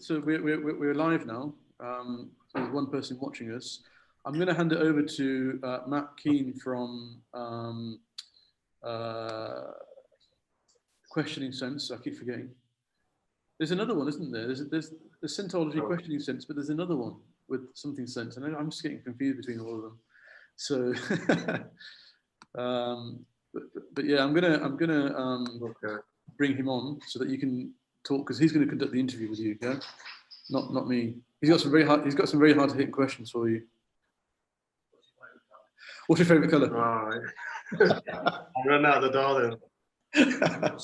So we're live now. So there's one person watching us. I'm going to hand it over to Matt Keane from Questioning Sense. I keep forgetting. There's another one, isn't there? There's the Scientology Questioning Sense, but there's another one with something sense, and I'm just getting confused between all of them. So, but yeah, I'm gonna bring him on so that you can talk, because he's going to conduct the interview with you. Yeah, not me. He's got some very hard to hit questions for you. What's your favourite colour? Right. I ran out the door then.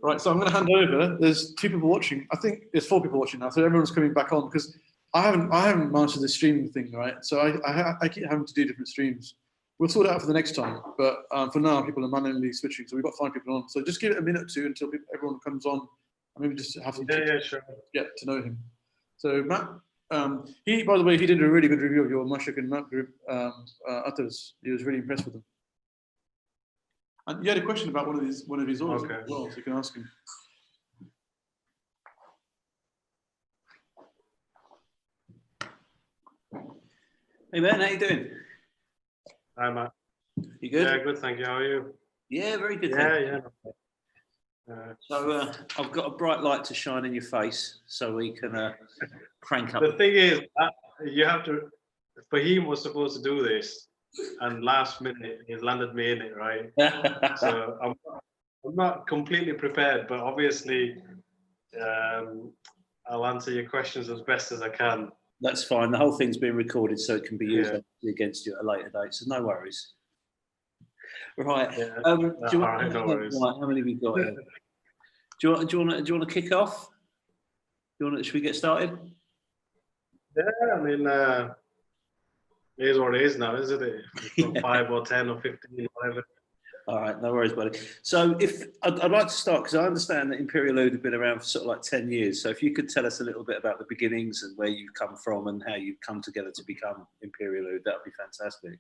Right, so I'm going to hand over. There's 2 people watching. I think there's 4 people watching now, so everyone's coming back on because I haven't mastered the streaming thing, right? So I keep having to do different streams. We'll sort it out for the next time, but for now, people are manually switching, so we've got 5 people on. So just give it a minute or 2 until everyone comes on, and maybe just have some sure. Get to know him. So Matt, he, by the way, he did a really good review of your Mashuk and Matt group, others. He was really impressed with them. And you had a question about one of his orders as well, so you can ask him. Hey man, how you doing? Hi Matt. You good? Yeah, good, thank you. How are you? Yeah, very good. Yeah. So I've got a bright light to shine in your face, so we can crank up. The thing is, you have to. Fahim was supposed to do this, and last minute he landed me in it, right? So I'm not completely prepared, but obviously I'll answer your questions as best as I can. That's fine. The whole thing's being recorded, so it can be used against you at a later date. So no worries. Right. Yeah. Do you want, right, no worries. Right, how many have we got here? Do you want to kick off? Should we get started? Yeah, I mean, it is what it is now, isn't it? From 5 or 10 or 15, whatever. All right, no worries, buddy. So I'd like to start, because I understand that Imperial Oud have been around for sort of like 10 years. So if you could tell us a little bit about the beginnings and where you've come from and how you've come together to become Imperial Oud, that would be fantastic.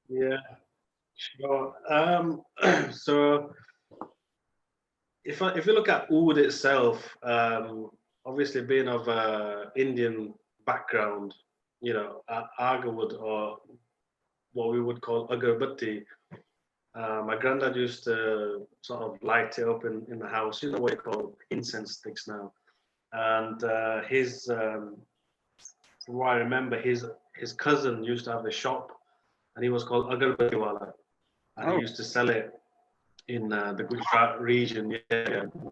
Yeah, sure. So if you look at Oud itself, obviously being of Indian background, you know, agarwood, or what we would call agarbatti. My granddad used to sort of light it up in the house, you know what you call incense sticks now. And from what I remember, his cousin used to have a shop, and he was called Agarbatti Wala, and he used to sell it in the Gujarat region,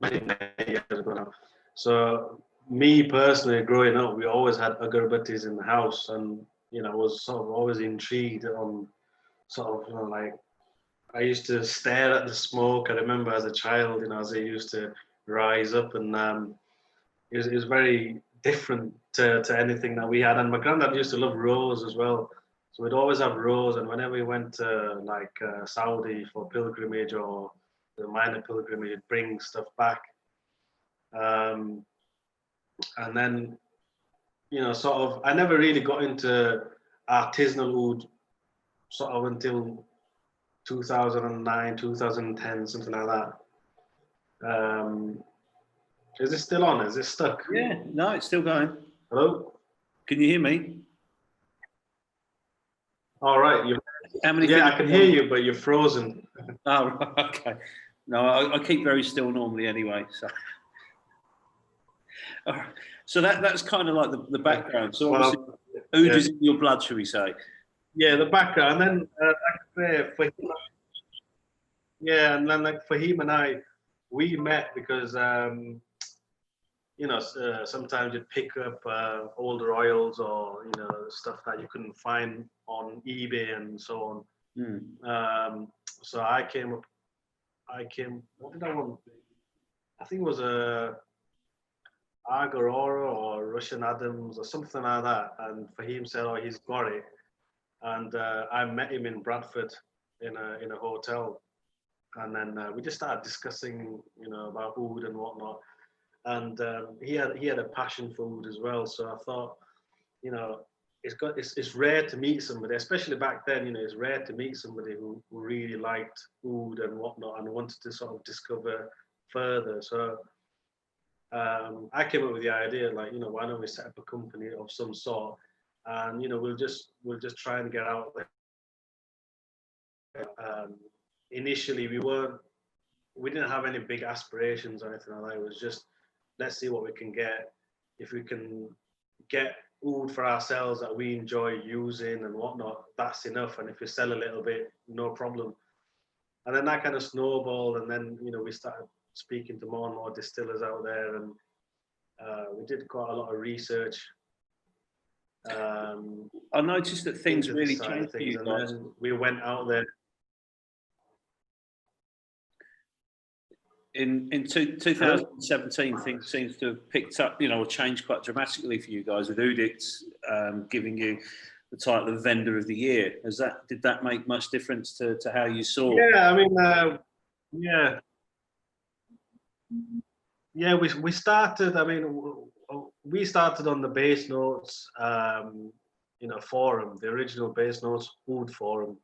many years ago now. So me personally, growing up, we always had agarbattis in the house, and you know, was sort of always intrigued on sort of, you know, like, I used to stare at the smoke. I remember as a child, you know, as it used to rise up, and it was very different to anything that we had. And my granddad used to love rose as well, so we'd always have rose. And whenever we went to like Saudi for pilgrimage or the minor pilgrimage, he'd bring stuff back. And then, you know, sort of, I never really got into artisanal oud sort of until 2009, 2010, something like that. Is it still on? Is it stuck? Yeah, no, it's still going. Hello? Can you hear me? All right. I can hear you, but you're frozen. Oh, okay. No, I keep very still normally anyway. So that's kind of like the background. So obviously, Oud is in your blood, shall we say? Yeah, the background. And then for him, and then like Fahim and I, we met because you know, sometimes you'd pick up older oils, or you know, stuff that you couldn't find on eBay and so on. So I came. What did I want? I think it was a Agarora or Russian Adams or something like that. And Fahim said, "Oh, he's got it." And I met him in Bradford in a hotel, and then we just started discussing, you know, about oud and whatnot. And he had a passion for oud as well. So I thought, you know, it's rare to meet somebody, especially back then. You know, it's rare to meet somebody who really liked oud and whatnot and wanted to sort of discover further. So I came up with the idea, like, why don't we set up a company of some sort, and we'll just try and get out there. Initially, we didn't have any big aspirations or anything like that. It was just, let's see what we can get. If we can get oud for ourselves that we enjoy using and whatnot, that's enough. And if we sell a little bit, no problem. And then that kind of snowballed, and then we started speaking to more and more distillers out there, and we did quite a lot of research. I noticed that things really changed for you guys. And we went out there. In 2017, things seems to have picked up, or changed quite dramatically for you guys, with Oudix giving you the title of Vendor of the Year. Did that make much difference to how you saw? Yeah, I mean, we started. I mean, we started on the Base Notes, forum, the original Base Notes Oud forum.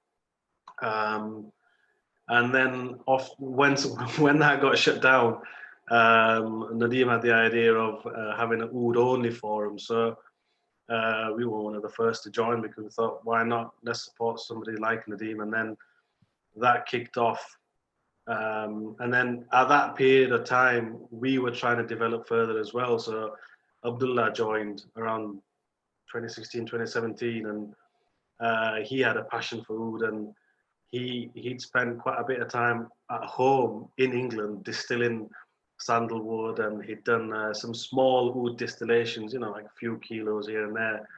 And then when that got shut down, Nadeem had the idea of having an Oud only forum. So we were one of the first to join, because we thought, why not? Let's support somebody like Nadeem. And then that kicked off. And then at that period of time, we were trying to develop further as well. So Abdullah joined around 2016, 2017, and he had a passion for oud, and he'd spent quite a bit of time at home in England distilling sandalwood, and he'd done some small oud distillations, like a few kilos here and there.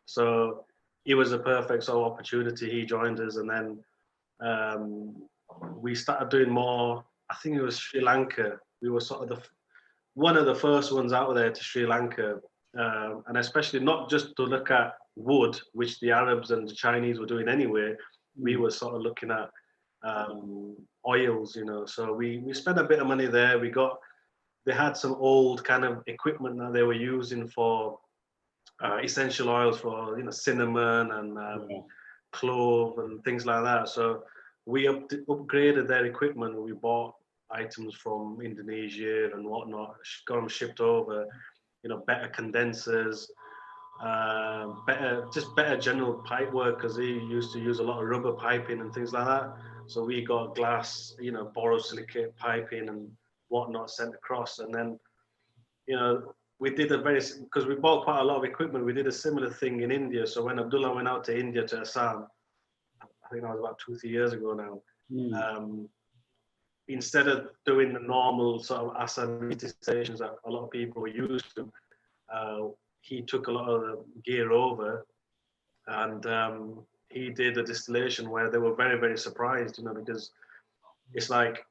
So it was a perfect sort of opportunity. He joined us, and then we started doing more. I think it was Sri Lanka. We were sort of one of the first ones out there to Sri Lanka, and especially not just to look at wood, which the Arabs and the Chinese were doing anyway. We were sort of looking at oils, So we spent a bit of money there. They had some old kind of equipment that they were using for essential oils, for cinnamon and clove and things like that. So we upgraded their equipment. We bought items from Indonesia and whatnot, got them shipped over. Better condensers, better general pipe work, because they used to use a lot of rubber piping and things like that. So we got glass, borosilicate piping and whatnot sent across. And then, we did because we bought quite a lot of equipment. We did a similar thing in India. So when Abdullah went out to India, to Assam, I think that was about 2-3 years ago now. Instead of doing the normal sort of Assam stations that a lot of people were used to, he took a lot of the gear over, and he did a distillation where they were very, very surprised, because it's like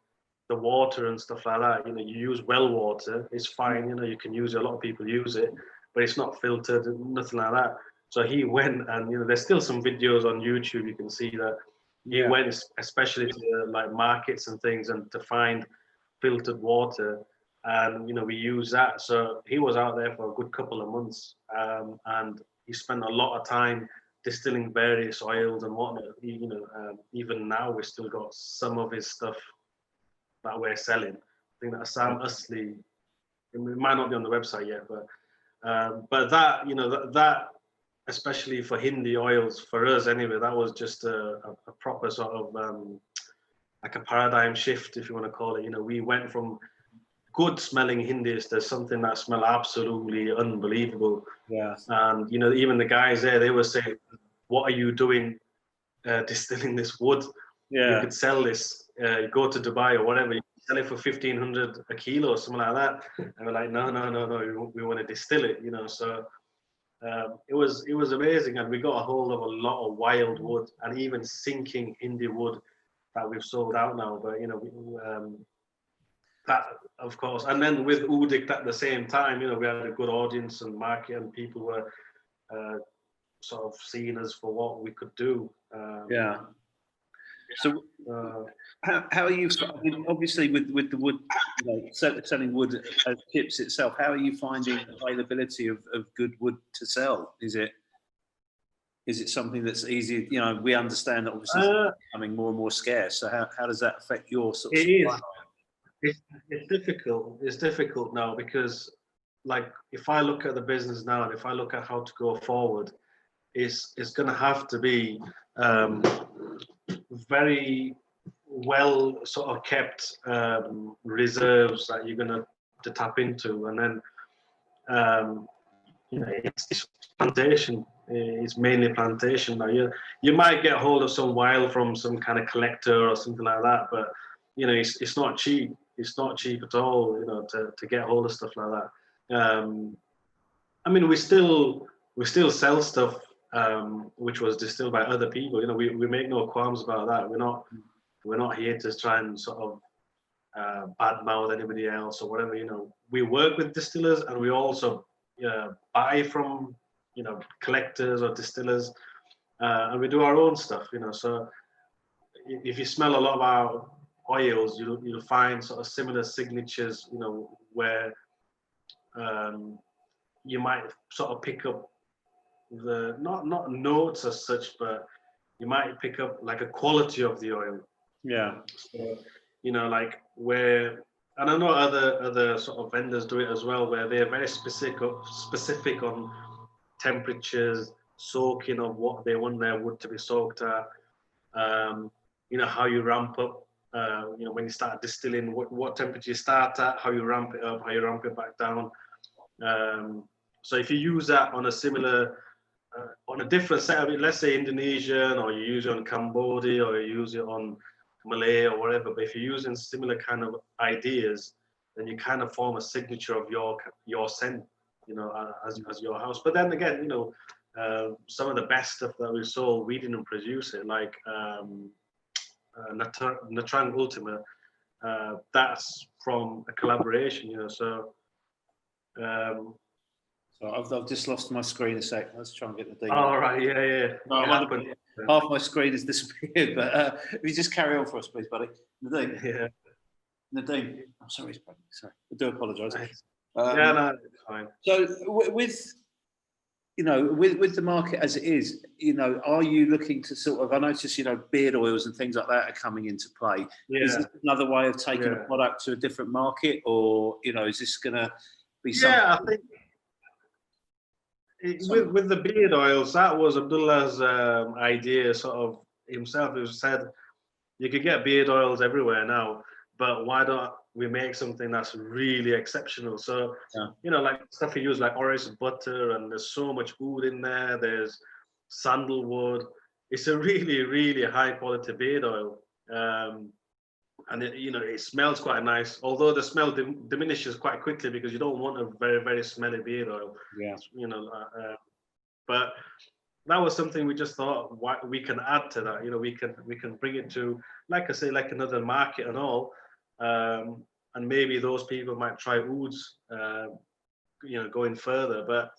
the water and stuff like that. You use well water, it's fine. You can use it. A lot of people use it, but it's not filtered, nothing like that. So he went, and there's still some videos on YouTube. You can see that he went, especially to like markets and things, and to find filtered water. And we use that. So he was out there for a good couple of months, and he spent a lot of time distilling various oils and whatnot. Even now we've still got some of his stuff that we're selling. I think that Assam Asli, it might not be on the website yet, but that that especially for Hindi oils, for us anyway, that was just a proper sort of like a paradigm shift, if you want to call it. We went from good smelling Hindis to something that smelled absolutely unbelievable. Yeah. And even the guys there, they were saying, "What are you doing, distilling this wood? Yeah. You could sell this. Go to Dubai or whatever. You sell it for 1,500 a kilo or something like that." And we're like, "No. We want to distill it." So it was amazing, and we got a hold of a lot of wild wood and even sinking Hindi wood that we've sold out now. But that, of course, and then with Oudix at the same time, we had a good audience and market, and people were sort of seeing us for what we could do. So how are you? I mean, obviously, with the wood, selling wood as chips itself, how are you finding availability of good wood to sell? Is it something that's easy? We understand that obviously it's becoming more and more scarce. So how does that affect your sort of supply? it's difficult. It's difficult now because, like, if I look at the business now and if I look at how to go forward, it's going to have to be very well sort of kept reserves that you're going to tap into, and then you know, it's plantation. It's mainly plantation now. You might get hold of some wild from some kind of collector or something like that, but you know, it's not cheap. It's not cheap at all. You know, to get hold of stuff like that. I mean, we still sell stuff which was distilled by other people. You know, we make no qualms about that. We're not here to try and sort of badmouth anybody else or whatever. You know, we work with distillers and we also buy from, you know, collectors or distillers, and we do our own stuff. You know, so if you smell a lot of our oils, you'll find sort of similar signatures. You know, where you might sort of pick up the not notes as such, but you might pick up like a quality of the oil. Yeah. So, you know, like where, and I know other sort of vendors do it as well, where they're very specific on temperatures, soaking of what they want their wood to be soaked at. You know, how you ramp up. You know, when you start distilling, what temperature you start at, how you ramp it up, how you ramp it back down. So if you use that on a similar, on a different set of it, let's say Indonesian, or you use it on Cambodia, or you use it on Malay or whatever, but if you're using similar kind of ideas, then you kind of form a signature of your scent, you know, as your house. But then again, you know, some of the best stuff that we sold, we didn't produce it, like Natrang Ultima. That's from a collaboration, you know. So I've just lost my screen a sec. Let's try and get the details. all right, yeah. Half my screen has disappeared, but if you just carry on for us, please, buddy. Nadeem. Yeah. Nadeem. I'm sorry, sorry. I do apologise. Yeah, no, it's fine. So with, you know, with the market as it is, you know, are you looking to sort of, I notice, you know, beard oils and things like that are coming into play. Yeah. Is this another way of taking a product to a different market, or, you know, is this going to be something? Yeah, I think with the beard oils, that was Abdullah's idea, sort of himself. He said you could get beard oils everywhere now, but why don't we make something that's really exceptional? So, you know, like stuff you use like orange butter, and there's so much oud in there. There's sandalwood. It's a really, really high quality beard oil. And it, you know, it smells quite nice, although the smell diminishes quite quickly because you don't want a very, very smelly beard oil. Yeah. You know, but that was something we just thought we can add to that. You know, we can bring it to, like I say, like another market and all, and maybe those people might try ouds, you know, going further. But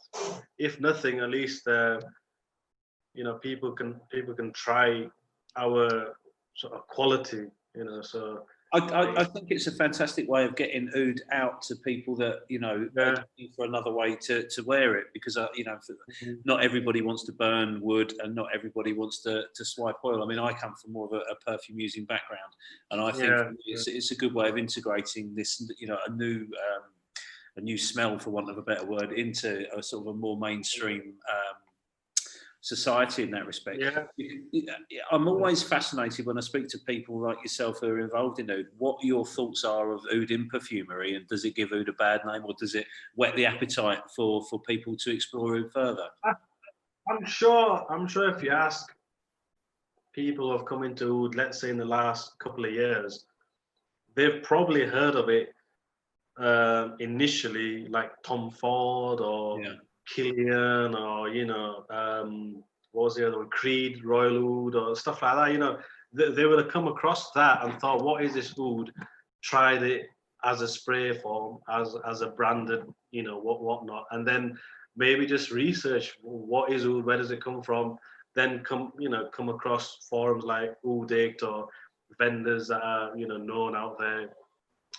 if nothing, at least you know, people can try our sort of quality. You know, so I think it's a fantastic way of getting oud out to people that, you know, are looking for another way to wear it, because you know, not everybody wants to burn wood, and not everybody wants to swipe oil. I mean, I come from more of a perfume using background, and I think it's a good way of integrating this, you know, a new smell, for want of a better word, into a sort of a more mainstream society in that respect. I'm always fascinated when I speak to people like yourself who are involved in oud, what your thoughts are of oud in perfumery, and does it give oud a bad name, or does it whet the appetite for people to explore oud further? I'm sure if you ask people who have come into oud, let's say in the last couple of years, they've probably heard of it initially, like Tom Ford or Killian, or, you know, what was the other one, Creed, Royal Oud, or stuff like that. You know, they would have come across that and thought, what is this oud? Tried it as a spray form, as a branded, you know, whatnot, and then maybe just research what is oud, where does it come from, then come across forums like Oudict, or vendors that are, you know, known out there,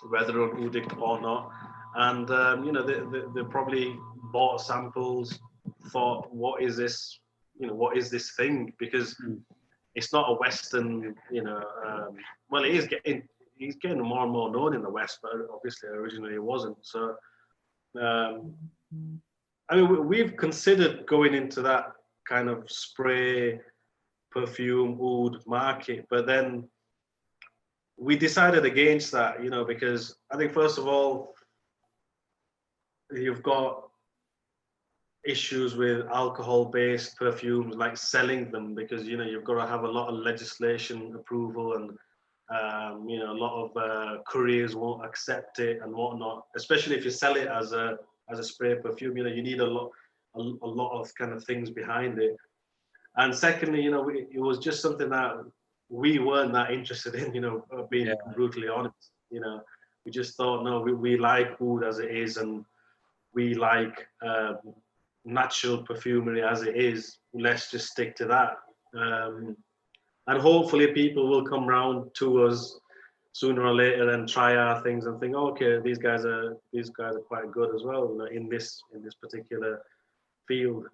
whether on Oudict or not. And you know, they probably bought samples, thought, what is this? You know, what is this thing? Because it's not a Western, you know. Well, it is getting he's getting more and more known in the West, but obviously originally it wasn't. So, I mean, we've considered going into that kind of spray, perfume, oud market, but then we decided against that, you know, because I think first of all, you've got issues with alcohol-based perfumes, like selling them, because you know you've got to have a lot of legislation approval, and you know a lot of couriers won't accept it and whatnot. Especially if you sell it as a spray perfume, you know you need a lot of kind of things behind it. And secondly, you know, it was just something that we weren't that interested in, you know, being brutally honest. You know, we just thought, no, we like oud as it is, and we like natural perfumery as it is. Let's just stick to that. And hopefully people will come round to us sooner or later and try our things and think, oh, okay, these guys are quite good as well, you know, in this particular field.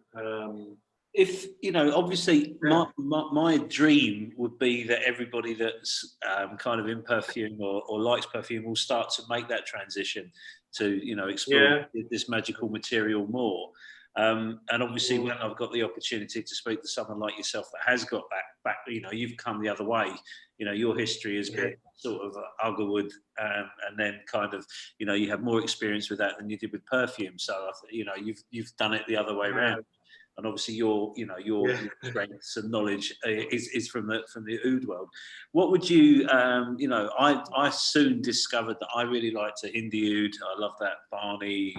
If you know, obviously, my dream would be that everybody that's kind of in perfume or likes perfume will start to make that transition to, you know, explore this magical material more. And obviously, when I've got the opportunity to speak to someone like yourself that has got back, you know, you've come the other way. You know, your history has been sort of Agarwood, and then kind of, you know, you have more experience with that than you did with perfume. So, you know, you've done it the other way around. And obviously, your strengths and knowledge is from the oud world. What would you, you know? I soon discovered that I really liked the Hindi oud. I love that Barney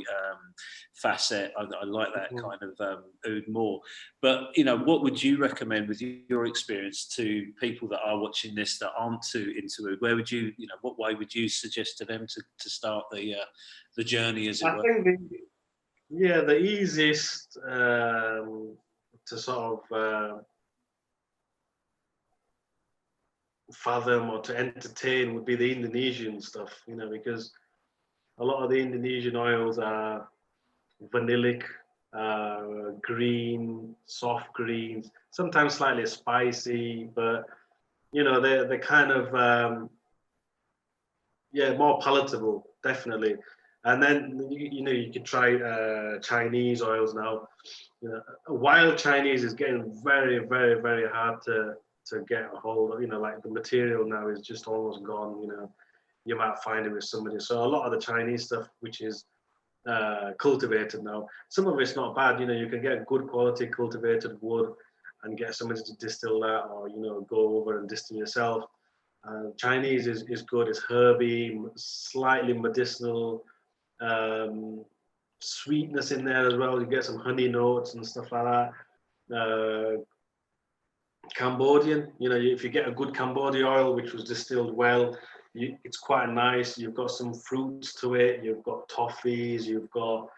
facet. I like that kind of oud more. But you know, what would you recommend with your experience to people that are watching this that aren't too into oud? Where would you, you know, what way would you suggest to them to start the journey, as it were? I think the easiest to sort of fathom or to entertain would be the Indonesian stuff, you know, because a lot of the Indonesian oils are vanillic, green, soft greens, sometimes slightly spicy, but you know they're kind of more palatable, definitely. And then you know you could try Chinese oils now. You know, wild Chinese is getting very, very, very hard to get a hold of. You know, like the material now is just almost gone. You know, you might find it with somebody. So a lot of the Chinese stuff, which is cultivated now, some of it's not bad. You know, you can get good quality cultivated wood and get somebody to distill that, or you know, go over and distill yourself. Chinese is good. It's herby, slightly medicinal. Sweetness in there as well. You get some honey notes and stuff like that. Cambodian, you know, if you get a good Cambodian oil which was distilled well, it's quite nice. You've got some fruits to it. You've got toffees. You've got,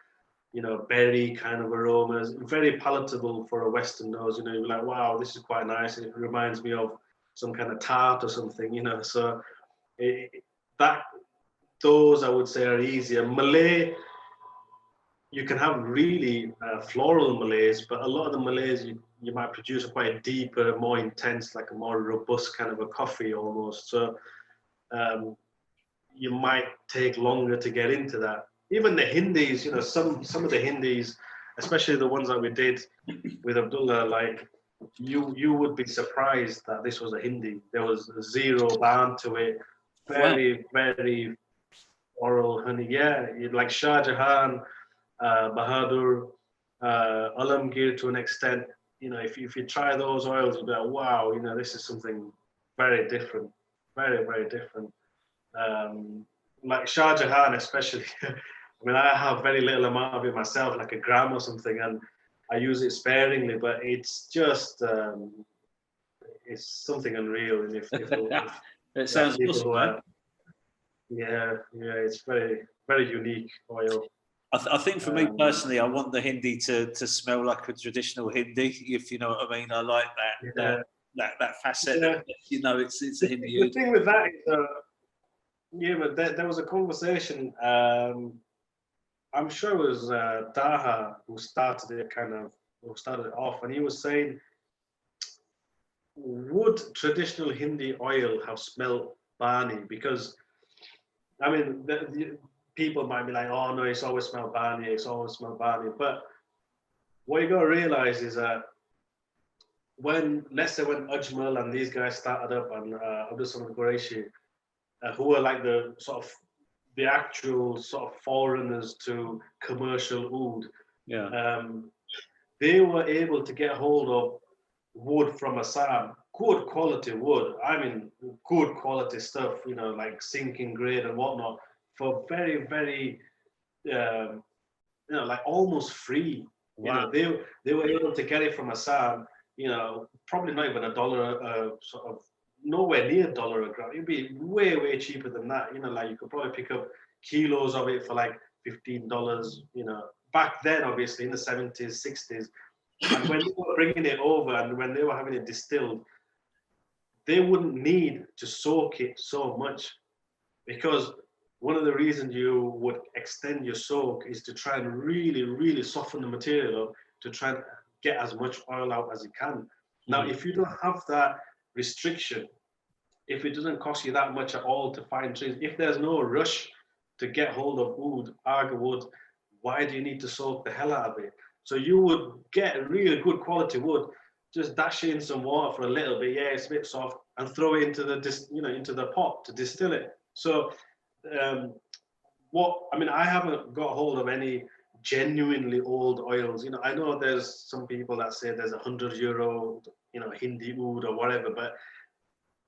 you know, berry kind of aromas. Very palatable for a Western nose. You know, you're like, wow, this is quite nice. It reminds me of some kind of tart or something. You know, so those I would say are easier. Malay, you can have really floral Malays, but a lot of the Malays you might produce a quite deeper, more intense, like a more robust kind of a coffee almost. So you might take longer to get into that. Even the Hindis, you know, some of the Hindis, especially the ones that we did with Abdullah, like you would be surprised that this was a Hindi. There was zero band to it. Very, very oral honey. Yeah, like Shah Jahan, Bahadur, Alamgir to an extent. You know, if you try those oils, you'll be like, wow, you know, this is something very different, very, very different. Like Shah Jahan especially. I mean, I have very little amount of it myself, like a gram or something, and I use it sparingly, but it's just, it's something unreal. And if it sounds awesome, it's very, very unique oil. I think for me personally, I want the Hindi to smell like a traditional Hindi, if you know what I mean. I like that facet. Yeah. You know, it's a Hindi. The thing with that is, but there was a conversation. I'm sure it was Daha who started it off, and he was saying, would traditional Hindi oil have smelled barney, because I mean, people might be like, oh no, it's always smelled barney, it's always smelled barney. But what you got to realize is that let's say when Ajmal and these guys started up, and Abdul Samad Qureshi, who were like the sort of the actual sort of foreigners to commercial oud, they were able to get hold of wood from Assam, good quality wood. I mean, good quality stuff, you know, like sinking grade and whatnot, for very, very, you know, like almost free. Wow. You know, they were able to get it from Assam, you know, probably not even $1, sort of nowhere near $1 a gram. It'd be way, way cheaper than that. You know, like you could probably pick up kilos of it for like $15, you know, back then, obviously in the 70s, 60s. And when they were bringing it over and when they were having it distilled, they wouldn't need to soak it so much, because one of the reasons you would extend your soak is to try and really, really soften the material up to try and get as much oil out as you can. Now, if you don't have that restriction, if it doesn't cost you that much at all to find trees, if there's no rush to get hold of oud, Aga wood, why do you need to soak the hell out of it? So you would get really good quality wood, just dash in some water for a little bit, yeah, it's a bit soft, and throw it into the, you know, into the pot to distill it. So I haven't got hold of any genuinely old oils. You know, I know there's some people that say there's €100, you know, Hindi oud or whatever, but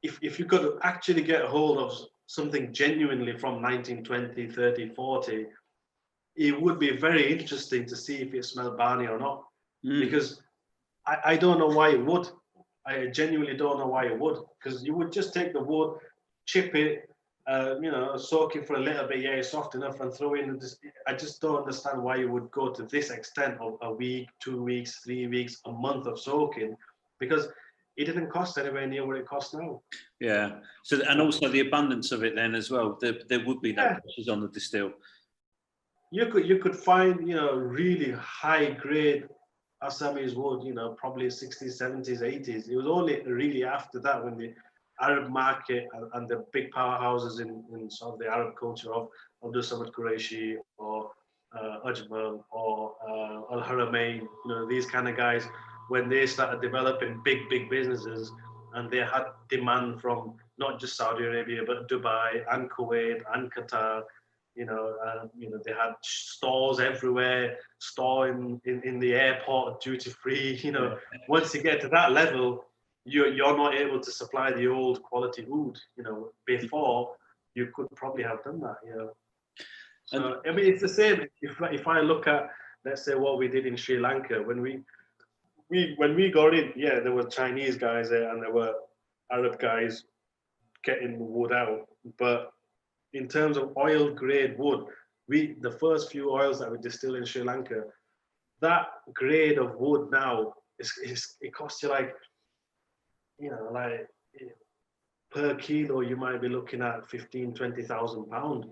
if you could actually get hold of something genuinely from 1920, 30, 40, it would be very interesting to see if it smelled barney or not, because I don't know why it would. I genuinely don't know why it would, because you would just take the wood, chip it, you know, soak it for a little bit, yeah, it's soft enough, and throw in. I just don't understand why you would go to this extent of a week, 2 weeks, 3 weeks, a month of soaking, because it didn't cost anywhere near what it costs now. Yeah. So, and also the abundance of it then as well. There would be no pressures on the distill. You could find, you know, really high grade Assamese wood, you know, probably 60s, 70s, 80s. It was only really after that when the Arab market and the big powerhouses in sort of the Arab culture of Abdul Samad Qureshi or Ajmal or Al Haramain, you know, these kind of guys, when they started developing big businesses, and they had demand from not just Saudi Arabia but Dubai and Kuwait and Qatar. You know, they had stores everywhere, store in the airport, duty free. You know, once you get to that level, you're not able to supply the old quality oud. You know, before you could probably have done that. You know, so I mean, it's the same. If I look at, let's say, what we did in Sri Lanka when we got in, yeah, there were Chinese guys there and there were Arab guys getting wood out, but in terms of oil grade wood, the first few oils that we distill in Sri Lanka, that grade of wood now it costs you like, you know, like per kilo you might be looking at 15,000-20,000 pounds.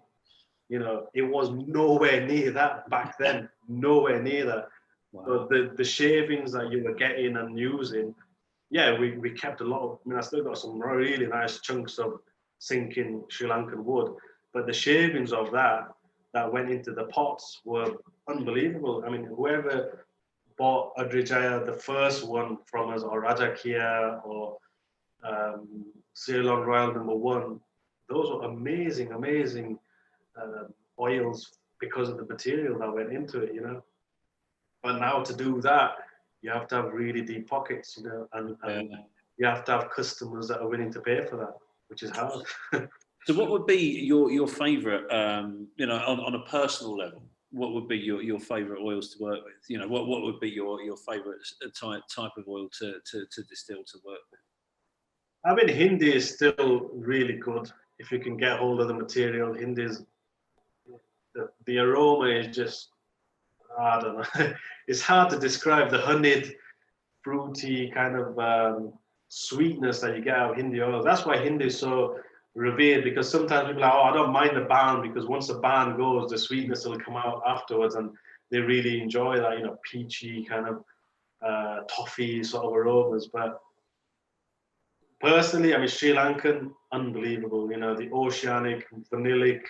You know, it was nowhere near that back then, nowhere near that. Wow. So the shavings that you were getting and using, yeah, we kept a lot of. I mean, I still got some really nice chunks of sinking Sri Lankan wood. But the shavings of that went into the pots were unbelievable. I mean, whoever bought Adrijaya, the first one from us, or Rajakia, or Ceylon Royal number 1, those were amazing oils because of the material that went into it, you know. But now to do that, you have to have really deep pockets, you know, and you have to have customers that are willing to pay for that, which is hard. So what would be your favourite, you know, on a personal level, what would be your favourite oils to work with? You know, what would be your favourite type of oil to distill, to work with? I mean, Hindi is still really good if you can get hold of the material. Hindi is, the aroma is just, I don't know, it's hard to describe the honeyed, fruity kind of sweetness that you get out of Hindi oil. That's why Hindi is so revered, because sometimes people are like, oh, I don't mind the ban, because once the ban goes, the sweetness will come out afterwards, and they really enjoy that, you know, peachy kind of toffee sort of aromas. But personally, I mean, Sri Lankan, unbelievable. You know, the oceanic, vanillic,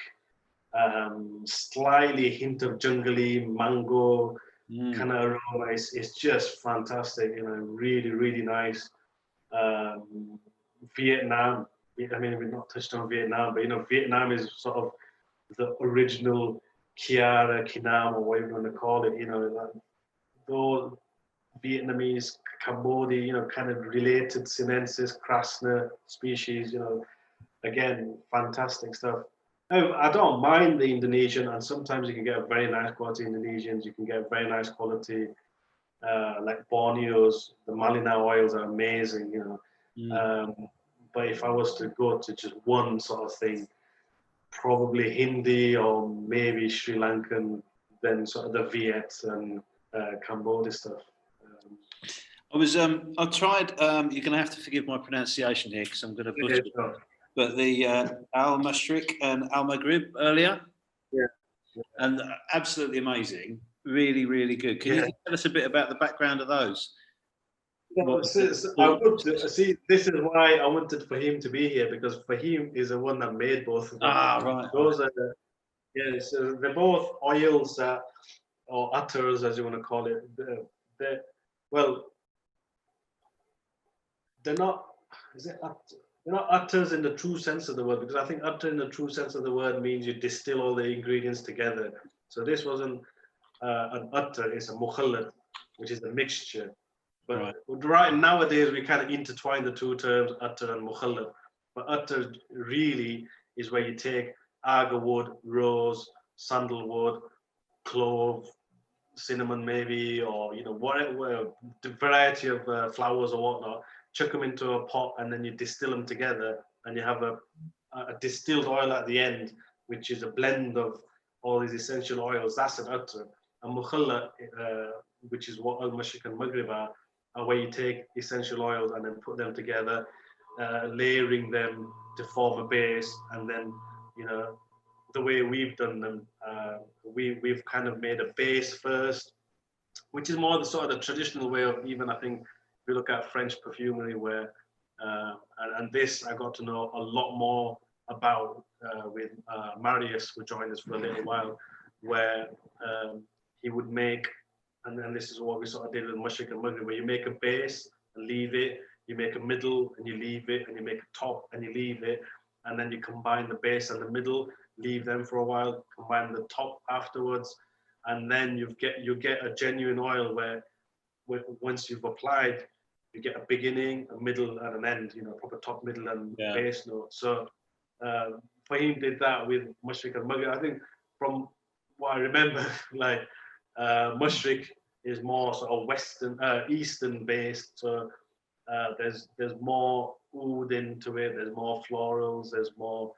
slightly hint of jungly, mango kind of aroma. It's just fantastic. You know, really, really nice. Vietnam. I mean, we've not touched on Vietnam, but you know, Vietnam is sort of the original Kiara, Kinam, or whatever you want to call it. You know, those Vietnamese, Cambodia, you know, kind of related Sinensis, Krasna species. You know, again, fantastic stuff. I don't mind the Indonesian, and sometimes you can get a very nice quality Indonesians. You can get very nice quality, like Borneo's. The Malina oils are amazing, you know. But if I was to go to just one sort of thing, probably Hindi or maybe Sri Lankan, then sort of the Viet and Cambodia stuff. I tried, you're going to have to forgive my pronunciation here because I'm going to butcher it. But the Al Mashriq and Al Maghrib earlier, and absolutely amazing, really, really good. Can you tell us a bit about the background of those? I would see. This is why I wanted Fahim to be here, because Fahim is the one that made both of them. Right. Those are so they're both oils or attars, as you want to call it. They're not. They're not attars in the true sense of the word, because I think attar in the true sense of the word means you distill all the ingredients together. So this wasn't an attar, it's a mukhallat, which is a mixture. But right nowadays we kind of intertwine the two terms, attar and mukhallat. But attar really is where you take agar wood, rose, sandalwood, clove, cinnamon maybe, or you know, whatever, the variety of flowers or whatnot, chuck them into a pot, and then you distill them together, and you have a distilled oil at the end, which is a blend of all these essential oils. That's an attar. A mukhalla, which is what al-Mashriq and Maghrib are where you take essential oils and then put them together, layering them to form a base, and then, you know, the way we've done them, we've kind of made a base first, which is more the sort of the traditional way of, even I think, if you look at French perfumery, where and this I got to know a lot more about with Marius, who joined us for a little while, where he would make, and then this is what we sort of did with Mashriq and Maghrib, where you make a base and leave it, you make a middle and you leave it, and you make a top and you leave it, and then you combine the base and the middle, leave them for a while, combine the top afterwards, and then you get a genuine oil where once you've applied, you get a beginning, a middle, and an end. You know, proper top, middle, and base note. So Fahim did that with Mashriq and Maghrib. I think from what I remember, like Mashriq is more sort of western, eastern based. So there's more oud into it. There's more florals. There's more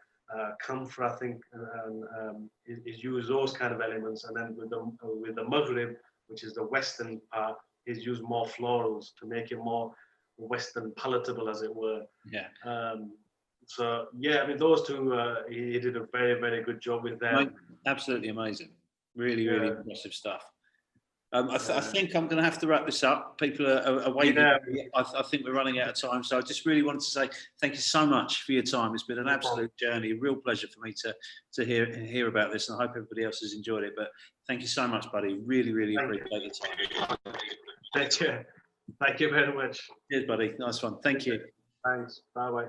camphor, I think, and is use those kind of elements. And then with the Maghrib, which is the western part, is use more florals to make it more western palatable, as it were. So yeah, I mean, those two, he did a very, very good job with them. Absolutely amazing. Really, really impressive stuff. I think I'm going to have to wrap this up. People are waiting. I think we're running out of time. So I just really wanted to say thank you so much for your time. It's been an absolute journey, a real pleasure for me to hear about this. And I hope everybody else has enjoyed it. But thank you so much, buddy. Really, really appreciate your time. Thank you. Thank you very much. Cheers, buddy. Nice one. Thank you. Thanks. Bye-bye.